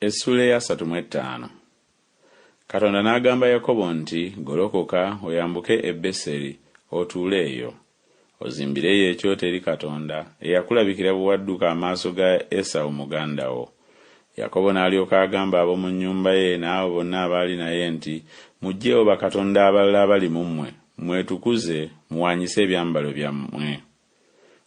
Essula ya 35. Katonda n'agamba Yakobo nti, golokoka oyambuke e Beseri otuule eyo, ozimbireyo ekyoto eri Katonda eyakulabikira bwe wadduka amaaso ga Esawu muganda wo. Yakobo n'alyoka agamba ab'omu nnyumba ye n'abo bonna abaali naye nti, mugyeewo bakatonda abalala abali mu mmwe, mwetukuze muwanyise ebyambalo byammwe.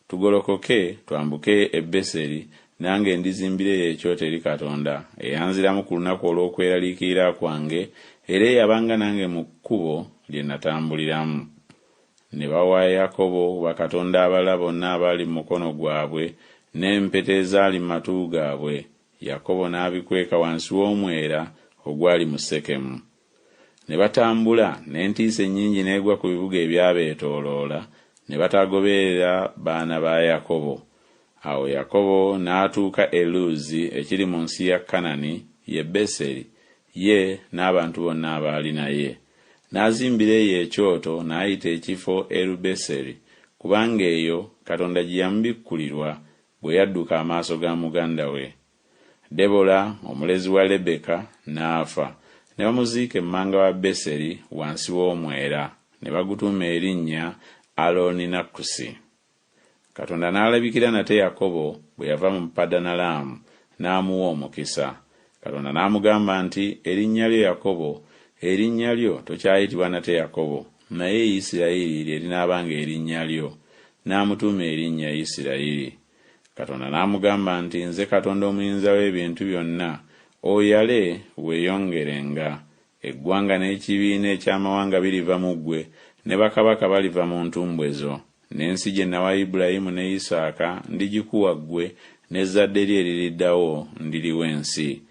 Tugolokoke twambuke e Beseri, nange ndizimbireyo ekyoto eri Katonda eyanziramu ku lunaku olw'okweraliikirira kwange era eyabanga nange mu kkubo lye natambuliramu. Ne bawa Yakobo bakatonda abalala bonna abaali mu mukono gwabwe n'empeta ezaali mu matu gaabwe. Yakobo n'abikweka wansi w'omwera ogwali mu Sekemu. Ne batambula n'entiisa ennyingi n'egwa ku bibuga ebyabeetooloola, ne batagoberera baana ba Yakobo. Awo Yakobo n'atuuka e Luzi ekiri mu nsi ya Kanani, ye Beseri, ye n'abantu bonna abaali naye. N'azimbireyo ekyoto n'ayita ekifo Erubeseri, kubanga eyo Katonda gye yamubikkulirwa bwe yadduka amaaso ga muganda we. Debola omulezi wa Lebeka n'afa, ne bamuziika emmanga wa Beseri wansi w'omwera, ne bagutuuma erinnya Aloni-Nakkusi. Katonda n'alabikira nate Yakobo bwe yava mu Padanalaamu n'amuwa omukisa. Katonda n'amugamba nti, erinnya lyo Yakobo, erinnya lyo tokyayitibwa nate Yakobo, naye Isirayiri lye linaabanga erinnya lyo. N'amutuuma erinnya Isirayiri. Katonda n'amugamba nti, nze Katonda omuyinza w'ebintu byonna, oyale weeyongerenga. Eggwanga n'ekibiina eky'amawanga biriva mu ggwe, ne bakabaka baliva mu ntumbwe zo. N'ensi gye nawa Ibulayimu ne Isaaka ndigikuwa ggwe, n'ezzadde lye eririddawo ndiriwa ensi.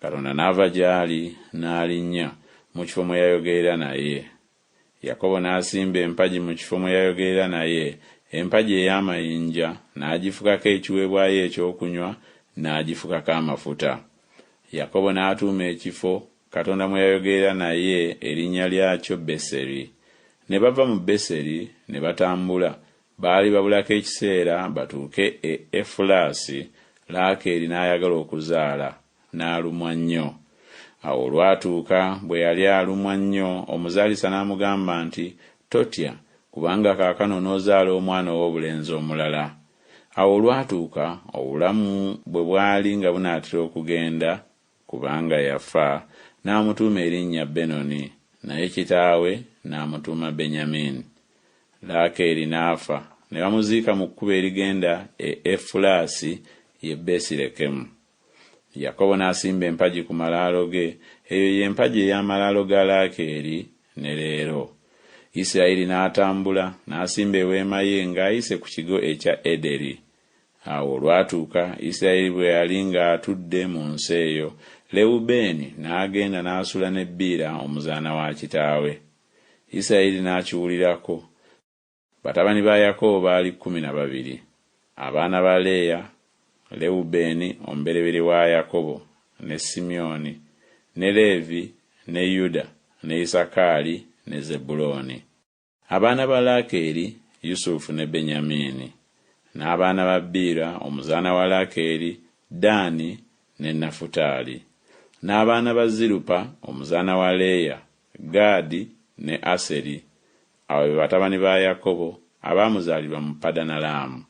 Katonda n'ava gy'ali n'alinnya mu kifo mwe yayogerera naye. Yakobo n'asimba empagi mu kifo mwe yayogerera naye, empagi ey'amayinja, n'agifukako ekiweebwayo ekyokunywa, n'agifukako amafuta. Yakobo n'atuuma ekifo Katonda mwe yayogerera naye erinnya lyakyo Beseri. Ne bava mu Beseri ne batambula, baali babulako ekiseera batuuke e Efulasi. Laakeeri n'ayagala okuzaala, n'alumwa nnyo. Awo olwatuuka bwe yali alumwa nnyo, omuzaalisa n'amugamba nti, totya, kubanga kaakano n'ozaala omwana ow'obulenzi omulala. Awo olwatuuka obulamu bwe bwali nga bunaatera okugenda, kubanga yafa, n'amutuuma erinnya Benoni, naye kitaawe n'amutuuma Benyamini. Laakeeri n'afa, ne bamuziika mu kkubo erigenda e Efulasi, ye Besirekemu. Yakobo n'asimba empagi ku malaalo ge, eyo y'empagi ey'amalaalo ga Laakeeri ne leero. Isirayiri n'atambula n'asimba eweema ye ng'ayise ku kigo ekya Ederi. Awo olwatuuka Isirayiri bwe yali ng'atudde mu nsi eyo, Lewubeeni n'agenda n'asula ne Biira omuzaana wa kitaawe. Isirayiri n'akiwulirako. Batabani ba Yakobo baali 12. Abaana ba Leeya, Lewubeeni omubereberye wa Yakobo, ne Simyoni, ne Leevi, ne Yuda, ne Isakaali, ne Zebbulooni. Abaana ba Laakeeri, Yusufu ne Benyamini. N'abaana ba Biira omuzaana wa Laakeeri, Daani ne Nafutaali. N'abaana ba Zirupa omuzaana wa Leeya, Gaadi ne Aseri. Abo be batabani ba Yakobo abaamuzaalirwa mu Padanalaamu.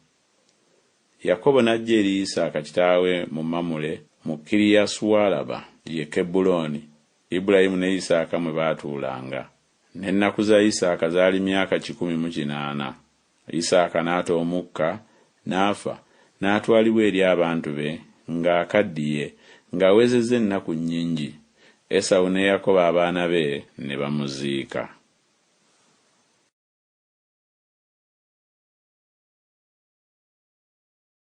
Yakobo n'ajja eri Isaaka kitaawe mu Mamule mu Kiriyasuwalaba, ye Kebbulooni, Ibulayimu ne Isaaka mwe baatuulanga. N'ennaku za Isaaka zaali myaka 180. Isaaka n'ata omukka, n'afa, n'atwalibwa eri abantu be ng'akaddiye, ng'awezezza ennaku nnyingi. Esawu ne Yakobo abaana be ne bamuziika.